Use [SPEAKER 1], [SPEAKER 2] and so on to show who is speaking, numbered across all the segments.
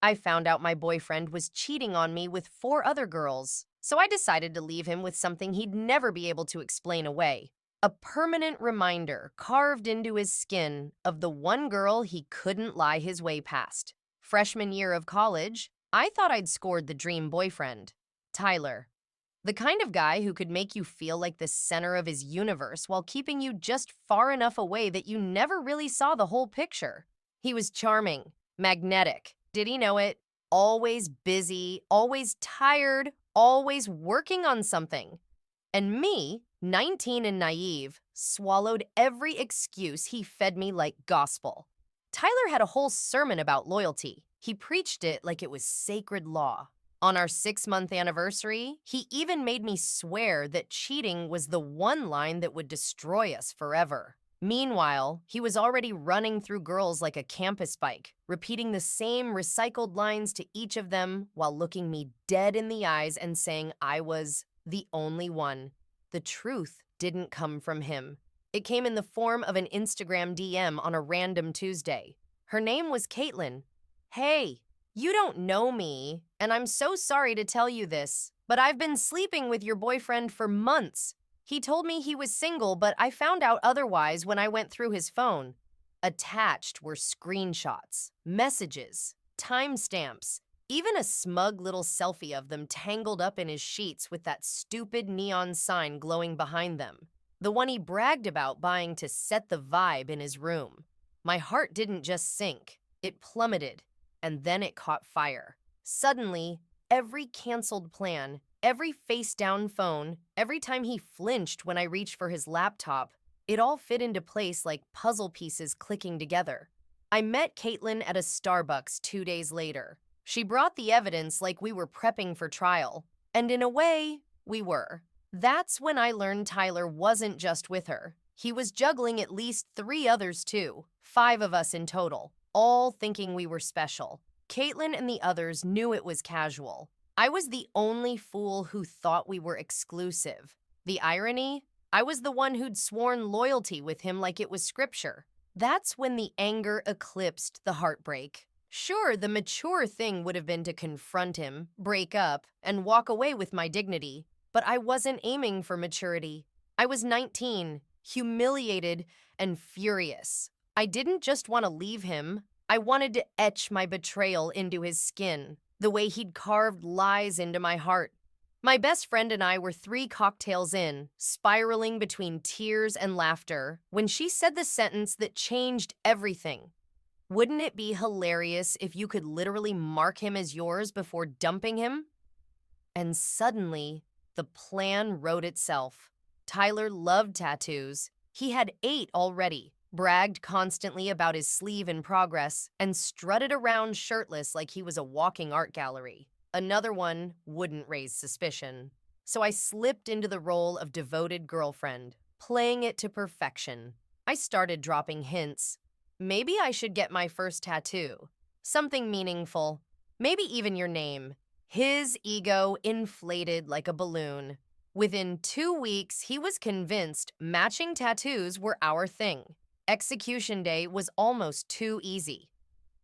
[SPEAKER 1] I found out my boyfriend was cheating on me with four other girls, so I decided to leave him with something he'd never be able to explain away. A permanent reminder carved into his skin of the one girl he couldn't lie his way past. Freshman year of college, I thought I'd scored the dream boyfriend. Tyler. The kind of guy who could make you feel like the center of his universe while keeping you just far enough away that you never really saw the whole picture. He was charming, magnetic. Did he know it? Always busy, always tired, always working on something. And me, 19 and naive, swallowed every excuse he fed me like gospel. Tyler had a whole sermon about loyalty. He preached it like it was sacred law. On our 6-month anniversary, he even made me swear that cheating was the one line that would destroy us forever. Meanwhile, he was already running through girls like a campus bike, repeating the same recycled lines to each of them while looking me dead in the eyes and saying I was the only one. The truth didn't come from him. It came in the form of an Instagram DM on a random Tuesday. Her name was Caitlin. Hey, you don't know me, and I'm so sorry to tell you this, but I've been sleeping with your boyfriend for months. He told me he was single, but I found out otherwise when I went through his phone. Attached were screenshots, messages, timestamps, even a smug little selfie of them tangled up in his sheets with that stupid neon sign glowing behind them. The one he bragged about buying to set the vibe in his room. My heart didn't just sink, it plummeted, and then it caught fire. Suddenly, every canceled plan, every face-down phone, every time he flinched when I reached for his laptop, it all fit into place like puzzle pieces clicking together. I met Caitlin at a Starbucks 2 days later. She brought the evidence like we were prepping for trial, and in a way, we were. That's when I learned Tyler wasn't just with her. He was juggling at least 3 others too, 5 of us in total, all thinking we were special. Caitlin and the others knew it was casual. I was the only fool who thought we were exclusive. The irony? I was the one who'd sworn loyalty with him like it was scripture. That's when the anger eclipsed the heartbreak. Sure, the mature thing would have been to confront him, break up, and walk away with my dignity, but I wasn't aiming for maturity. I was 19, humiliated and furious. I didn't just want to leave him. I wanted to etch my betrayal into his skin, the way he'd carved lies into my heart. My best friend and I were 3 cocktails in, spiraling between tears and laughter, when she said the sentence that changed everything. Wouldn't it be hilarious if you could literally mark him as yours before dumping him? And suddenly, the plan wrote itself. Tyler loved tattoos. He had 8 already, bragged constantly about his sleeve in progress, and strutted around shirtless like he was a walking art gallery. Another one wouldn't raise suspicion. So I slipped into the role of devoted girlfriend, playing it to perfection. I started dropping hints. Maybe I should get my first tattoo. Something meaningful. Maybe even your name. His ego inflated like a balloon. Within 2 weeks, he was convinced matching tattoos were our thing. Execution day was almost too easy.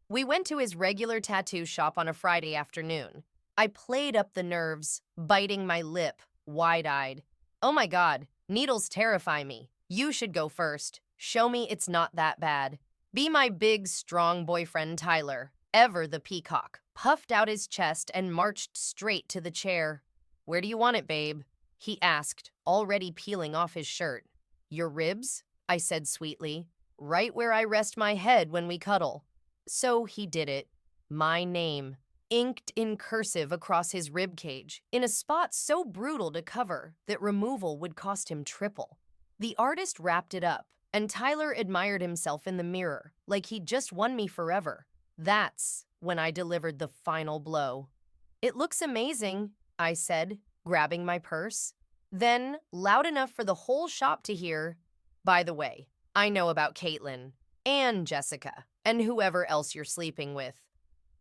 [SPEAKER 1] We went to his regular tattoo shop on a Friday afternoon. I played up the nerves, biting my lip, wide-eyed. Oh my God, needles terrify me. You should go first. Show me it's not that bad. Be my big, strong boyfriend, Tyler, ever the peacock, puffed out his chest and marched straight to the chair. Where do you want it, babe? He asked, already peeling off his shirt. Your ribs? I said sweetly. Right where I rest my head when we cuddle. So he did it. My name, inked in cursive across his rib cage, in a spot so brutal to cover that removal would cost him triple. The artist wrapped it up, and Tyler admired himself in the mirror, like he'd just won me forever. That's when I delivered the final blow. It looks amazing, I said, grabbing my purse. Then, loud enough for the whole shop to hear, by the way, I know about Caitlin, and Jessica, and whoever else you're sleeping with.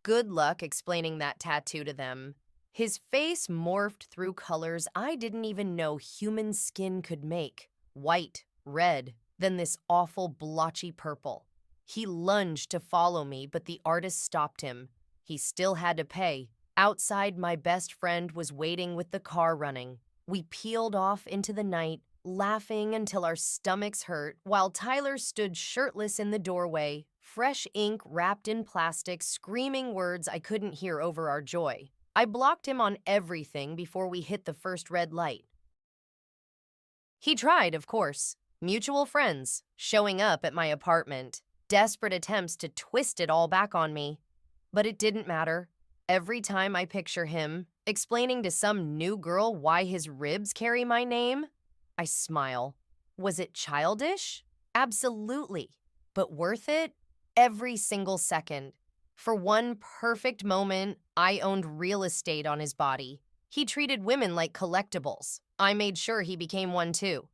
[SPEAKER 1] Good luck explaining that tattoo to them. His face morphed through colors I didn't even know human skin could make. White, red, then this awful blotchy purple. He lunged to follow me, but the artist stopped him. He still had to pay. Outside, my best friend was waiting with the car running. We peeled off into the night, laughing until our stomachs hurt, while Tyler stood shirtless in the doorway, fresh ink wrapped in plastic, screaming words I couldn't hear over our joy. I blocked him on everything before we hit the first red light. He tried, of course. Mutual friends, showing up at my apartment, desperate attempts to twist it all back on me. But it didn't matter. Every time I picture him, explaining to some new girl why his ribs carry my name, I smile. Was it childish? Absolutely. But worth it? Every single second. For one perfect moment, I owned real estate on his body. He treated women like collectibles. I made sure he became one too.